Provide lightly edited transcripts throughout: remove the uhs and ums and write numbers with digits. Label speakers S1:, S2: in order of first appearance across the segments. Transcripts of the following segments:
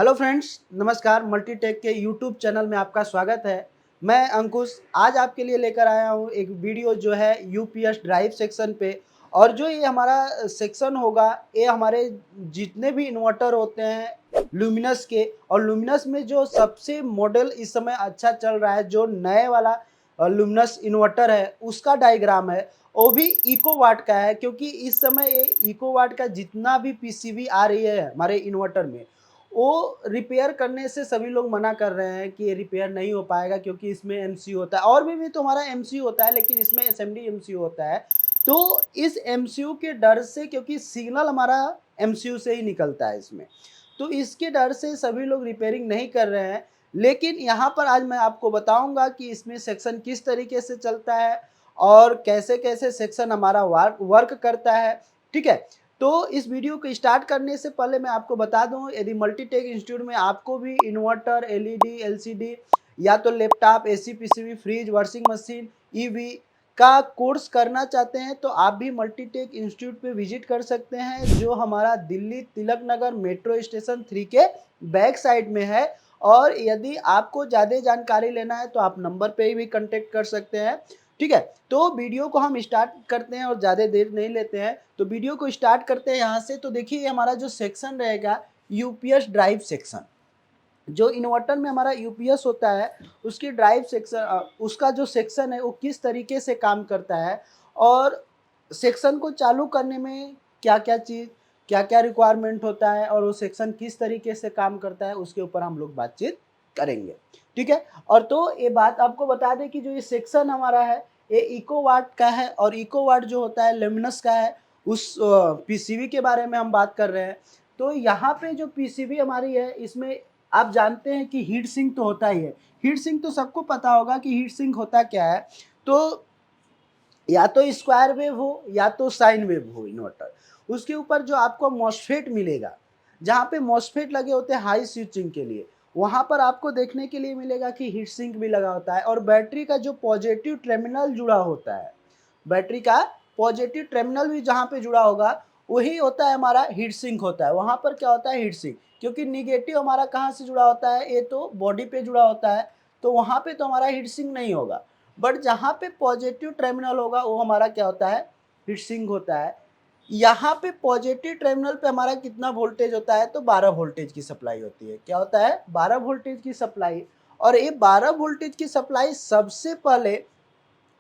S1: Hello friends, नमस्कार। Multitech के YouTube channel में आपका स्वागत है। मैं अंकुश आज आपके लिए लेकर आया हूँ एक वीडियो जो है यूपीएस ड्राइव सेक्शन पे। और जो ये हमारा सेक्शन होगा, ये हमारे जितने भी इन्वर्टर होते हैं लुमिनस के, और लुमिनस में जो सबसे मॉडल इस समय अच्छा चल रहा है, जो नए वाला लुमिनस इन्वर्टर है, उसका डायग्राम है। वो भी इको वाट का है, क्योंकि इस समय ये इको वाट का जितना भी पीसीबी आ रही है हमारे इन्वर्टर में, वो रिपेयर करने से सभी लोग मना कर रहे हैं कि ये रिपेयर नहीं हो पाएगा, क्योंकि इसमें एमसीयू होता है। और भी तो हमारा एमसीयू होता है, लेकिन इसमें एसएमडी एमसीयू होता है। तो इस एमसीयू के डर से, क्योंकि सिग्नल हमारा एमसीयू से ही निकलता है इसमें, तो इसके डर से सभी लोग रिपेयरिंग नहीं कर रहे हैं। लेकिन यहाँ पर आज मैं आपको बताऊंगा कि इसमें सेक्शन किस तरीके से चलता है और कैसे कैसे सेक्शन हमारा वर्क करता है। ठीक है, तो इस वीडियो को स्टार्ट करने से पहले मैं आपको बता दूं, यदि मल्टीटेक इंस्टीट्यूट में आपको भी इन्वर्टर, एलईडी, एलसीडी या तो laptop, AC, PCB, fridge, washing machine, EV का कोर्स करना चाहते हैं, तो आप भी मल्टीटेक इंस्टीट्यूट पे विजिट कर सकते हैं, जो हमारा दिल्ली तिलक नगर मेट्रो स्टेशन 3 के बैक साइड में है। और यदि आपको ज़्यादा जानकारी लेना है तो आप नंबर पे भी कांटेक्ट कर सकते हैं। ठीक है, तो वीडियो को हम स्टार्ट करते हैं और ज़्यादा देर नहीं लेते हैं, तो वीडियो को स्टार्ट करते हैं यहाँ से। तो देखिए, हमारा जो सेक्शन रहेगा यूपीएस ड्राइव सेक्शन, जो इन्वर्टर में हमारा यूपीएस होता है, उसकी ड्राइव सेक्शन, उसका जो सेक्शन है वो किस तरीके से काम करता है, और सेक्शन को चालू करने में क्या क्या चीज़, क्या क्या रिक्वायरमेंट होता है, और वो सेक्शन किस तरीके से काम करता है, उसके ऊपर हम लोग बातचीत करेंगे। ठीक है, और तो ये बात आपको बता दें कि जो ये सेक्शन हमारा है, ये इको वाट का है, और इको वाट जो होता है लेमिनस का है। उस पीसीबी के बारे में हम बात कर रहे हैं। तो यहाँ पे जो पीसीबी हमारी है, इसमें आप जानते हैं कि हीट सिंक तो होता ही है। हीट सिंक तो सबको पता होगा कि हीट सिंक होता क्या है। तो या तो स्क्वायर वेव हो या तो साइन वेव हो इन्वर्टर, उसके ऊपर जो आपको मॉसफेट मिलेगा, जहाँ पे मॉसफेट लगे होते हैं हाई स्विचिंग के लिए, वहाँ पर आपको देखने के लिए मिलेगा कि हीट सिंक भी लगा होता है। और बैटरी का जो पॉजिटिव टर्मिनल जुड़ा होता है, बैटरी का पॉजिटिव टर्मिनल भी जहाँ पे जुड़ा होगा, वही होता है हमारा हीट सिंक होता है। वहाँ पर क्या होता है, हीट सिंक, क्योंकि निगेटिव हमारा कहाँ से जुड़ा होता है, ये तो बॉडी पे जुड़ा होता है, तो वहाँ पे तो हमारा हीट सिंक नहीं होगा। बट जहाँ पे पॉजिटिव टर्मिनल होगा, वो हमारा क्या होता है, हीट सिंक होता है। यहाँ पे पॉजिटिव टर्मिनल पे हमारा कितना वोल्टेज होता है, तो 12 वोल्टेज की सप्लाई होती है। क्या होता है, 12 वोल्टेज की सप्लाई। और ये 12 वोल्टेज की सप्लाई सबसे पहले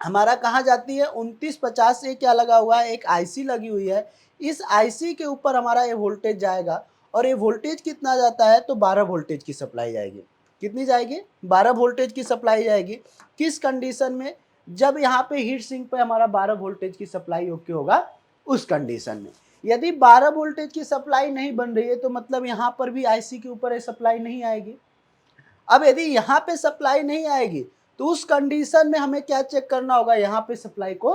S1: हमारा कहाँ जाती है, 2950 से क्या लगा हुआ है, एक आईसी लगी हुई है। इस आईसी के ऊपर हमारा ये वोल्टेज जाएगा, और ये वोल्टेज कितना जाता है, तो 12 वोल्टेज की सप्लाई जाएगी। कितनी जाएगी, 12 वोल्टेज की सप्लाई जाएगी। किस कंडीशन में, जब यहाँ पे हीट सिंक पे हमारा 12 वोल्टेज की सप्लाई ओके होगा, उस कंडीशन में। यदि 12 वोल्टेज की सप्लाई नहीं बन रही है, तो मतलब यहाँ पर भी आईसी के ऊपर ये सप्लाई नहीं आएगी। अब यदि यहाँ पे सप्लाई नहीं आएगी, तो उस कंडीशन में हमें क्या चेक करना होगा, यहाँ पे सप्लाई को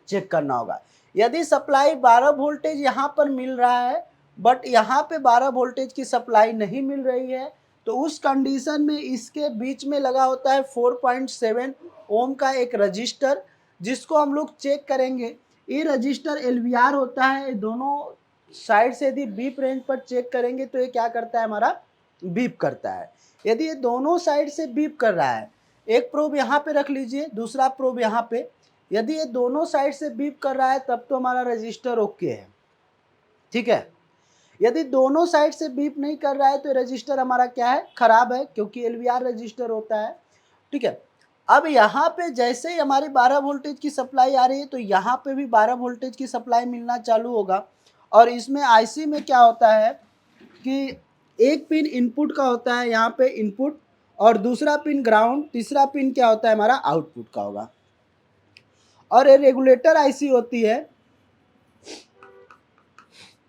S1: चेक करना होगा। यदि सप्लाई 12 वोल्टेज यहाँ पर मिल रहा है, बट यहाँ पे 12 वोल्टेज की सप्लाई नहीं मिल रही है, तो उस कंडीशन में इसके बीच में लगा होता है 4.7 ओम का एक रजिस्टर, जिसको हम लोग चेक करेंगे। ये रजिस्टर एलवीआर होता है। ये दोनों साइड से यदि बीप रेंज पर चेक करेंगे, तो ये क्या करता है, हमारा बीप करता है। यदि ये दोनों साइड से बीप कर रहा है, एक प्रोब यहाँ पे रख लीजिए, दूसरा प्रोब यहाँ पे, यदि ये दोनों साइड से बीप कर रहा है, तब तो हमारा रजिस्टर ओके है। ठीक है, यदि दोनों साइड से बीप नहीं कर रहा है, तो रजिस्टर हमारा क्या है, खराब है, क्योंकि एलवीआर रजिस्टर होता है। ठीक है, अब यहाँ पे जैसे ही हमारी 12 वोल्टेज की सप्लाई आ रही है, तो यहाँ पे भी 12 वोल्टेज की सप्लाई मिलना चालू होगा। और इसमें आईसी में क्या होता है कि एक पिन इनपुट का होता है, यहाँ पे इनपुट, और दूसरा पिन ग्राउंड, तीसरा पिन क्या होता है, हमारा आउटपुट का होगा। और ये रेगुलेटर आईसी होती है।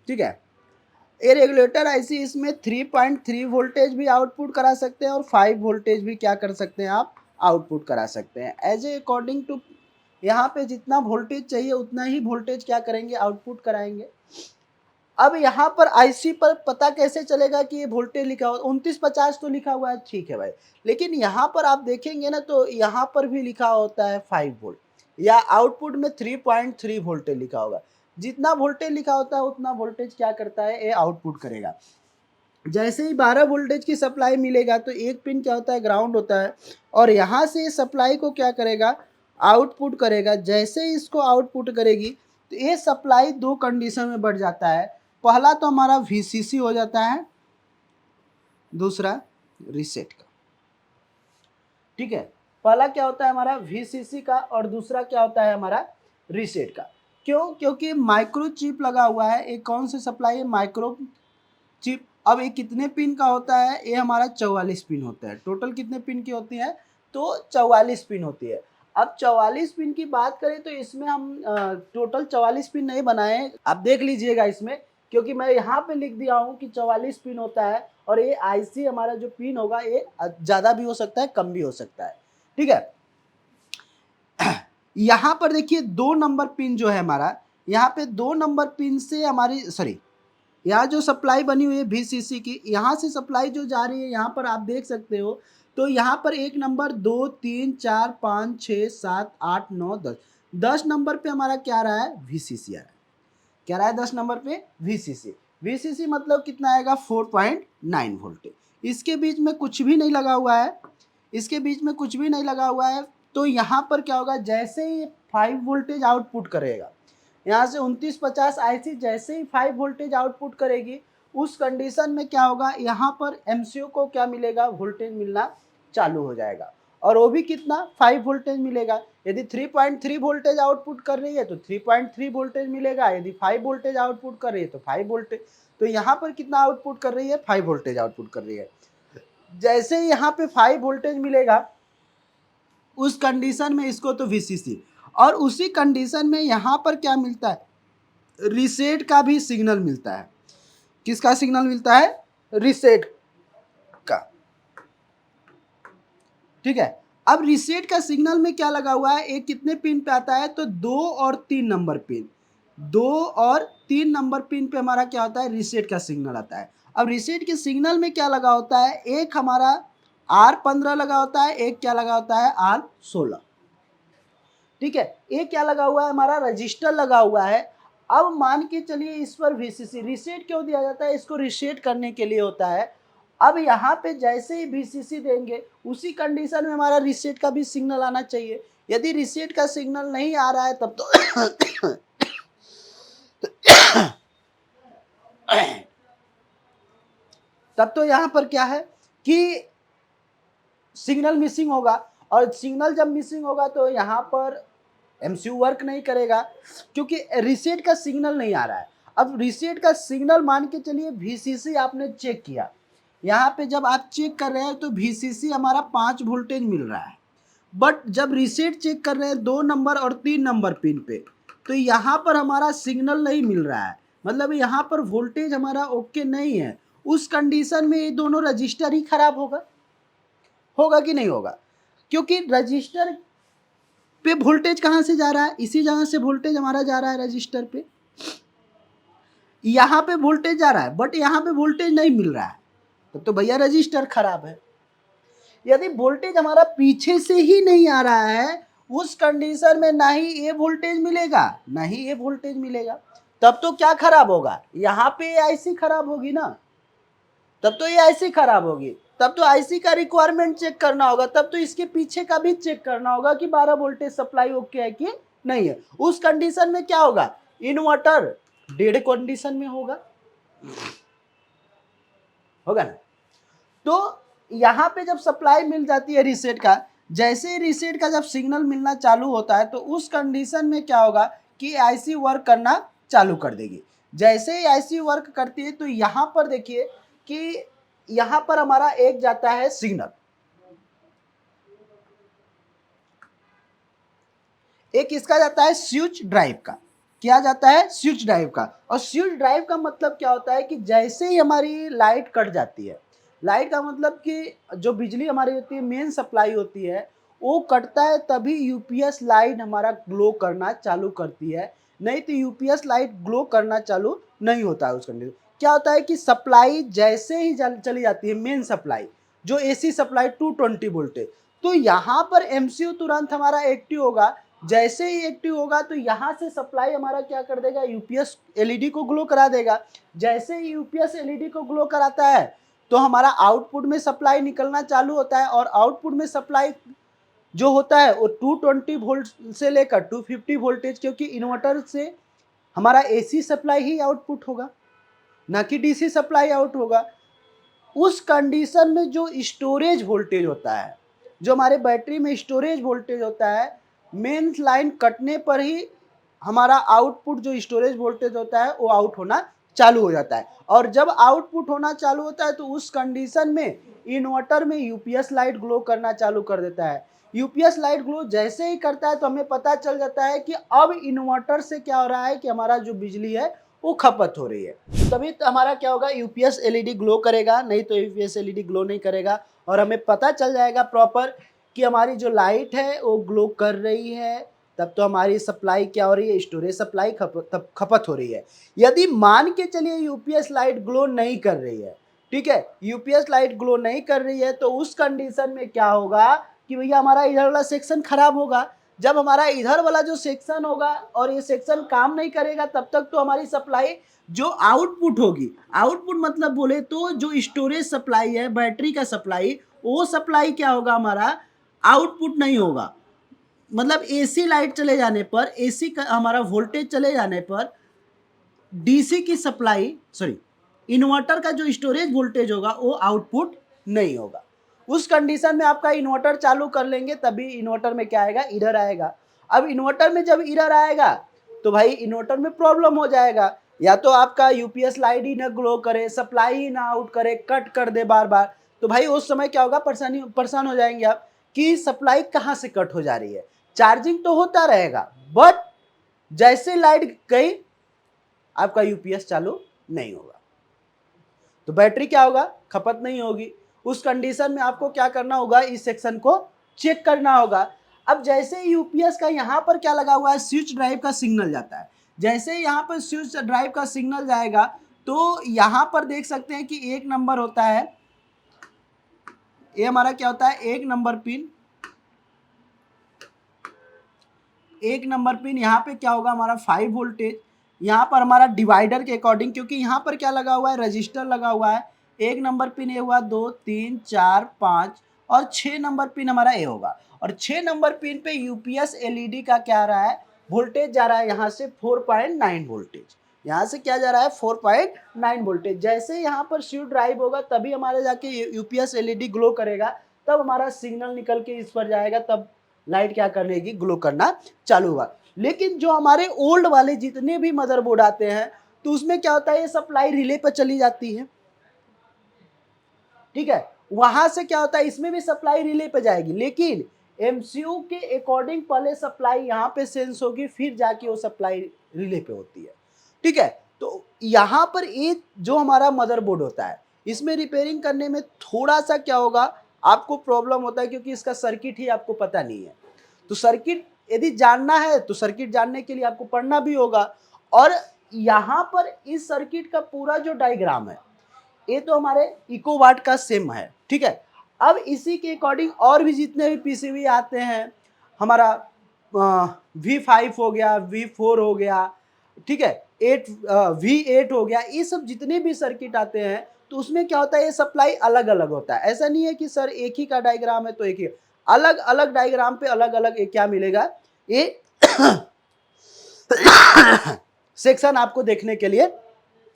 S1: ठीक है, ये रेगुलेटर आईसी, इसमें 3.3 वोल्टेज भी आउटपुट करा सकते हैं, और 5 वोल्टेज भी क्या कर सकते हैं, आप आउटपुट करा सकते हैं। एज ए अकॉर्डिंग टू, यहाँ पे जितना वोल्टेज चाहिए उतना ही वोल्टेज क्या करेंगे, आउटपुट कराएंगे। अब यहाँ पर आईसी पर पता कैसे चलेगा कि ये वोल्टेज लिखा हुआ 2950 तो लिखा हुआ है, ठीक है भाई, लेकिन यहाँ पर आप देखेंगे ना, तो यहाँ पर भी लिखा होता है 5 वोल्ट, या आउटपुट में 3.3 वोल्टेज लिखा होगा। जितना वोल्टेज लिखा होता है उतना वोल्टेज क्या करता है, ये आउटपुट करेगा। जैसे ही 12 वोल्टेज की सप्लाई मिलेगा तो एक पिन क्या होता है, ग्राउंड होता है, और यहाँ से सप्लाई को क्या करेगा, आउटपुट करेगा। जैसे ही इसको आउटपुट करेगी तो ये सप्लाई दो कंडीशन में बढ़ जाता है। पहला तो हमारा VCC हो जाता है, दूसरा रीसेट का। ठीक है, पहला क्या होता है हमारा VCC का, और दूसरा क्या होता है हमारा रीसेट का। क्यों? क्योंकि माइक्रो चिप लगा हुआ है। एक कौन सी सप्लाई है, माइक्रो चिप। अब ये कितने पिन का होता है, ये हमारा 44 पिन होता है। टोटल कितने पिन की होती है, तो 44 पिन होती है। अब 44 पिन की बात करें तो इसमें हम टोटल 44 पिन नहीं बनाए, आप देख लीजिएगा इसमें, क्योंकि मैं यहाँ पे लिख दिया हूँ कि 44 पिन होता है, और ये IC हमारा जो पिन होगा ये ज़्यादा भी हो सकता है, कम भी हो सकता है। ठीक है, यहाँ पर देखिए 2 नंबर पिन जो है हमारा, यहाँ पे 2 नंबर पिन से हमारी यहाँ जो सप्लाई बनी हुई है VCC की, यहाँ से सप्लाई जो जा रही है, यहाँ पर आप देख सकते हो, तो यहाँ पर 1 नंबर 2 3 4 5 6 7 8 9 10, 10 नंबर पे हमारा क्या आ रहा है, VCC आ रहा है। क्या रहा है 10 नंबर पे, VCC मतलब कितना आएगा, 4.9 वोल्टेज। इसके बीच में कुछ भी नहीं लगा हुआ है, इसके बीच में कुछ भी नहीं लगा हुआ है। तो यहाँ पर क्या होगा, जैसे ही 5 वोल्टेज आउटपुट करेगा, यहाँ से 2950 IC जैसे ही 5 वोल्टेज आउटपुट करेगी, उस कंडीशन में क्या होगा, यहाँ पर MCU को क्या मिलेगा, वोल्टेज मिलना चालू हो जाएगा। और वो भी कितना, 5 वोल्टेज मिलेगा। यदि 3.3 वोल्टेज आउटपुट कर रही है तो 3.3 वोल्टेज मिलेगा, यदि 5 वोल्टेज आउटपुट कर रही है तो 5 वोल्टेज। तो यहाँ पर कितना आउटपुट कर रही है, 5 वोल्टेज आउटपुट कर रही है। जैसे ही यहाँ पे 5 वोल्टेज मिलेगा, उस कंडीशन में इसको तो VCC, और उसी कंडीशन में यहाँ पर क्या मिलता है, रीसेट का भी सिग्नल मिलता है। किसका सिग्नल मिलता है, रीसेट का। ठीक है, अब रीसेट का सिग्नल में क्या लगा हुआ है, एक कितने पिन पे आता है, तो 2 और 3 नंबर पिन, 2 और 3 नंबर पिन पे हमारा क्या होता है, रीसेट का सिग्नल आता है। अब रीसेट के सिग्नल में क्या लगा होता है, एक हमारा R15 लगा होता है, एक क्या लगा होता है, R16। ठीक है, ये क्या लगा हुआ है, हमारा रजिस्टर लगा हुआ है। अब मान के चलिए इस पर VCC रीसेट क्यों दिया जाता है, इसको रीसेट करने के लिए होता है। अब यहाँ पे जैसे ही VCC देंगे, उसी कंडीशन में हमारा रीसेट का भी सिग्नल आना चाहिए। यदि रीसेट का सिग्नल नहीं आ रहा है तब तो तब तो यहाँ पर क्या है कि सिग्नल मिसिंग होगा, और सिग्नल जब मिसिंग होगा तो यहाँ पर MCU वर्क नहीं करेगा, क्योंकि रीसेट का सिग्नल नहीं आ रहा है। अब रीसेट का सिग्नल मान के चलिए VCC आपने चेक किया, यहाँ पे जब आप चेक कर रहे हैं तो VCC हमारा 5 वोल्टेज मिल रहा है, बट जब रीसेट चेक कर रहे हैं 2 नंबर और 3 नंबर पिन पे, तो यहाँ पर हमारा सिग्नल नहीं मिल रहा है, मतलब यहाँ पर वोल्टेज हमारा ओके नहीं है। उस कंडीशन में ये दोनों रजिस्टर ही खराब होगा, होगा कि नहीं होगा, क्योंकि रजिस्टर पे वोल्टेज कहाँ से जा रहा है, इसी जगह से वोल्टेज हमारा जा रहा है रजिस्टर पे। यहाँ पे वोल्टेज जा रहा है बट यहाँ पे वोल्टेज नहीं मिल रहा है, तो भैया रजिस्टर खराब है। यदि वोल्टेज हमारा पीछे से ही नहीं आ रहा है, उस कंडीशन में ना ही ये वोल्टेज मिलेगा ना ही ये वोल्टेज मिलेगा, तब तो क्या खराब होगा, यहाँ पे IC खराब होगी ना, तब तो ये IC खराब होगी। तब तो IC का रिक्वायरमेंट चेक करना होगा, तब तो इसके पीछे का भी चेक करना होगा कि 12 वोल्टेज सप्लाई ओके है कि नहीं है। उस कंडीशन में क्या होगा, इन्वर्टर डेड कंडीशन में होगा, होगा ना। तो यहाँ पे जब सप्लाई मिल जाती है रीसेट का, जैसे ही रीसेट का जब सिग्नल मिलना चालू होता है तो उस कंडीशन में क्या होगा कि IC वर्क करना चालू कर देगी। जैसे ही IC वर्क करती है तो यहाँ पर देखिए कि यहाँ पर हमारा एक जाता है सिग्नल, एक इसका जाता है स्विच ड्राइव का। क्या जाता है, स्विच ड्राइव का। और स्विच ड्राइव का मतलब क्या होता है कि जैसे ही हमारी लाइट कट जाती है, लाइट का मतलब कि जो बिजली हमारी होती है, मेन सप्लाई होती है, वो कटता है तभी UPS लाइट हमारा ग्लो करना चालू करती है, नहीं तो UPS लाइट ग्लो करना चालू नहीं होता है। उस कंडीशन क्या होता है कि सप्लाई जैसे ही चली जाती है, मेन सप्लाई जो AC सप्लाई 220 वोल्टेज, तो यहाँ पर MCU तुरंत हमारा एक्टिव होगा, जैसे ही एक्टिव होगा तो यहाँ से सप्लाई हमारा क्या कर देगा, यूपीएस एलईडी को ग्लो करा देगा। जैसे ही यूपीएस एलईडी को ग्लो कराता है तो हमारा आउटपुट में सप्लाई निकलना चालू होता है, और आउटपुट में सप्लाई जो होता है वो 220 वोल्ट से लेकर 250 वोल्टेज, क्योंकि इन्वर्टर से हमारा एसी सप्लाई ही आउटपुट होगा, ना कि डीसी सप्लाई आउट होगा। उस कंडीशन में जो स्टोरेज वोल्टेज होता है, जो हमारे बैटरी में स्टोरेज वोल्टेज होता है, मेन लाइन कटने पर ही हमारा आउटपुट जो स्टोरेज वोल्टेज होता है वो आउट होना चालू हो जाता है। और जब आउटपुट होना चालू होता है तो उस कंडीशन में इन्वर्टर में यूपीएस लाइट ग्लो करना चालू कर देता है। यूपीएस लाइट ग्लो जैसे ही करता है तो हमें पता चल जाता है कि अब इन्वर्टर से क्या हो रहा है कि हमारा जो बिजली है वो खपत हो रही है। तभी तो हमारा क्या होगा, यूपीएस एलईडी ग्लो करेगा, नहीं तो यूपीएस एलईडी ग्लो नहीं करेगा। और हमें पता चल जाएगा प्रॉपर कि हमारी जो लाइट है वो ग्लो कर रही है, तब तो हमारी सप्लाई क्या हो रही है, स्टोरेज सप्लाई खपत हो रही है। यदि मान के चलिए यूपीएस लाइट ग्लो नहीं कर रही है, ठीक है, यूपीएस लाइट ग्लो नहीं कर रही है, तो उस कंडीशन में क्या होगा कि भैया हमारा इधर वाला सेक्शन खराब होगा। जब हमारा इधर वाला जो सेक्शन होगा और ये सेक्शन काम नहीं करेगा, तब तक तो हमारी सप्लाई जो आउटपुट होगी, आउटपुट मतलब बोले तो जो स्टोरेज सप्लाई है, बैटरी का सप्लाई, वो सप्लाई क्या होगा, हमारा आउटपुट नहीं होगा। मतलब एसी लाइट चले जाने पर, एसी का हमारा वोल्टेज चले जाने पर डीसी की सप्लाई, सॉरी, इन्वर्टर का जो स्टोरेज वोल्टेज होगा वो आउटपुट नहीं होगा। उस कंडीशन में आपका इन्वर्टर चालू कर लेंगे तभी इन्वर्टर में क्या आएगा, एरर आएगा। अब इन्वर्टर में जब एरर आएगा तो भाई इन्वर्टर में प्रॉब्लम हो जाएगा, या तो आपका यूपीएस लाइट ही ना ग्लो करे, सप्लाई ही ना आउट करे, कट कर दे बार बार, तो भाई उस समय क्या होगा, परेशान हो जाएंगे आप कि सप्लाई कहाँ से कट हो जा रही है। चार्जिंग तो होता रहेगा, बट जैसे लाइट गई आपका यूपीएस चालू नहीं होगा, तो बैटरी क्या होगा, खपत नहीं होगी। उस कंडीशन में आपको क्या करना होगा, इस सेक्शन को चेक करना होगा। अब जैसे यूपीएस का यहाँ पर क्या लगा हुआ है, स्विच ड्राइव का सिग्नल जाता है। जैसे यहाँ पर स्विच ड्राइव का सिग्नल जाएगा तो यहाँ पर देख सकते हैं कि एक नंबर होता है, ये हमारा क्या होता है, एक नंबर पिन। एक नंबर पिन यहाँ पे क्या होगा, हमारा 5 वोल्टेज। यहाँ पर हमारा डिवाइडर के अकॉर्डिंग, क्योंकि यहाँ पर क्या लगा हुआ है, रजिस्टर लगा हुआ है। एक नंबर पिन ये हुआ, 2 3 4 5 और 6 नंबर पिन हमारा ए होगा। और 6 नंबर पिन पे यूपीएस एलईडी का क्या आ रहा है, वोल्टेज जा रहा है यहाँ से 4.9 वोल्टेज। यहाँ से क्या जा रहा है, 4.9 वोल्टेज। जैसे यहाँ पर स्विच ड्राइव होगा तभी हमारे जाके यूपीएस एलईडी ग्लो करेगा, तब हमारा सिग्नल निकल के इस पर जाएगा, तब लाइट क्या कर लेगी, ग्लो करना चालू हुआ। लेकिन जो हमारे ओल्ड वाले जितने भी मदरबोर्ड आते हैं तो उसमें क्या होता है, ये सप्लाई रिले पर चली जाती है, ठीक है। वहां से क्या होता है, इसमें भी सप्लाई रिले पे जाएगी, लेकिन एमसीयू के अकॉर्डिंग पहले सप्लाई यहाँ पे सेंस होगी, फिर जाके वो सप्लाई रिले पे होती है, ठीक है। तो यहाँ पर एक जो हमारा मदरबोर्ड होता है, इसमें रिपेयरिंग करने में थोड़ा सा क्या होगा, आपको प्रॉब्लम होता है, क्योंकि इसका सर्किट ही आपको पता नहीं है। तो सर्किट यदि जानना है तो सर्किट जानने के लिए आपको पढ़ना भी होगा। और यहाँ पर इस सर्किट का पूरा जो डायग्राम है, ये तो हमारे इकोवाट का सेम है, ठीक है। अब इसी के अकॉर्डिंग और भी जितने भी पीसीबी आते हैं, हमारा V5 हो गया, V4 हो गया, ठीक है, V8 हो गया, ये सब जितने भी सर्किट आते हैं तो उसमें क्या होता है, ये सप्लाई अलग अलग होता है। ऐसा नहीं है कि सर एक ही का डायग्राम है तो एक ही, अलग अलग डायग्राम पे अलग अलग क्या मिलेगा, ये सेक्शन आपको देखने के लिए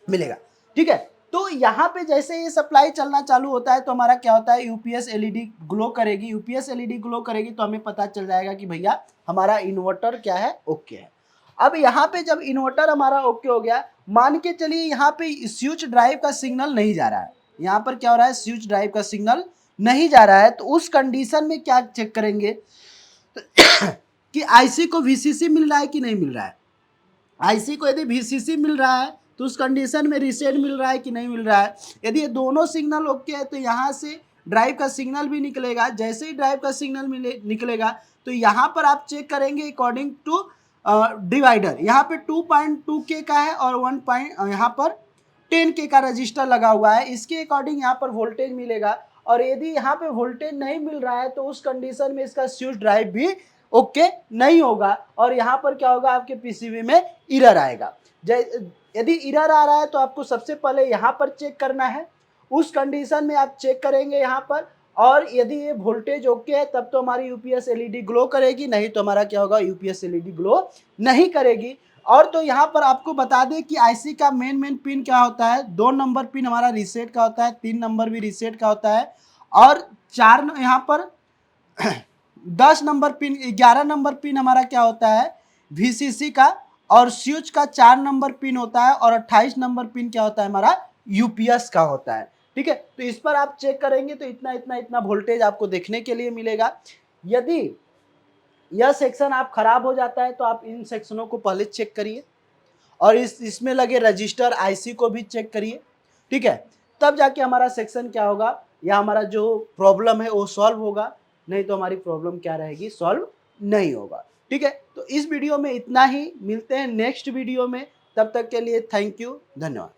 S1: मिलेगा, ठीक है। तो यहाँ पे जैसे ये सप्लाई चलना चालू होता है तो हमारा क्या होता है, यूपीएस एलईडी ग्लो करेगी। यूपीएस एलईडी ग्लो करेगी तो हमें पता चल जाएगा कि भैया हमारा इन्वर्टर क्या है, ओके है। अब यहाँ पे जब इन्वर्टर हमारा ओके हो गया, मान के चलिए यहाँ पे स्विच ड्राइव का सिग्नल नहीं जा रहा है, यहाँ पर क्या हो रहा है, स्विच ड्राइव का सिग्नल नहीं जा रहा है, तो उस कंडीशन में क्या चेक करेंगे कि आईसी को वीसीसी मिल रहा है कि नहीं मिल रहा है। आईसी को यदि वीसीसी मिल रहा है तो उस कंडीशन में रीसेट मिल रहा है कि नहीं मिल रहा है। यदि ये दोनों सिग्नल ओके है तो यहाँ से ड्राइव का सिग्नल भी निकलेगा। जैसे ही ड्राइव का सिग्नल निकलेगा तो यहाँ पर आप चेक करेंगे अकॉर्डिंग टू डिवाइडर। यहाँ पे 2.2K का है और 1 यहाँ पर 10K का रजिस्टर लगा हुआ है, इसके अकॉर्डिंग यहाँ पर वोल्टेज मिलेगा। और यदि यहाँ पे वोल्टेज नहीं मिल रहा है तो उस कंडीशन में इसका स्विच ड्राइव भी ओके नहीं होगा और यहाँ पर क्या होगा, आपके पीसीबी में एरर आएगा। यदि एरर आ रहा है तो आपको सबसे पहले यहाँ पर चेक करना है, उस कंडीशन में आप चेक करेंगे यहाँ पर, और यदि ये वोल्टेज ओके है तब तो हमारी यूपीएस एलईडी ग्लो करेगी, नहीं तो हमारा क्या होगा, यूपीएस एलईडी ग्लो नहीं करेगी। और तो यहाँ पर आपको बता दें कि आईसी का मेन पिन क्या होता है, 2 नंबर पिन हमारा रीसेट का होता है, 3 नंबर भी रीसेट का होता है, और 4 यहाँ पर 10 नंबर पिन, 11 नंबर पिन हमारा क्या होता है, वीसीसी का, और स्विच का 4 नंबर पिन होता है, और 28 नंबर पिन क्या होता है, हमारा यूपीएस का होता है। ठीक है, तो इस पर आप चेक करेंगे तो इतना इतना इतना वोल्टेज आपको देखने के लिए मिलेगा। यदि यह सेक्शन आप खराब हो जाता है तो आप इन सेक्शनों को पहले चेक करिए, और इसमें लगे रजिस्टर आईसी को भी चेक करिए। ठीक है, तब जाके हमारा सेक्शन क्या होगा, या हमारा जो प्रॉब्लम है वो सॉल्व होगा, नहीं तो हमारी प्रॉब्लम क्या रहेगी, सॉल्व नहीं होगा। ठीक है, तो इस वीडियो में इतना ही, मिलते हैं नेक्स्ट वीडियो में, तब तक के लिए थैंक यू, धन्यवाद।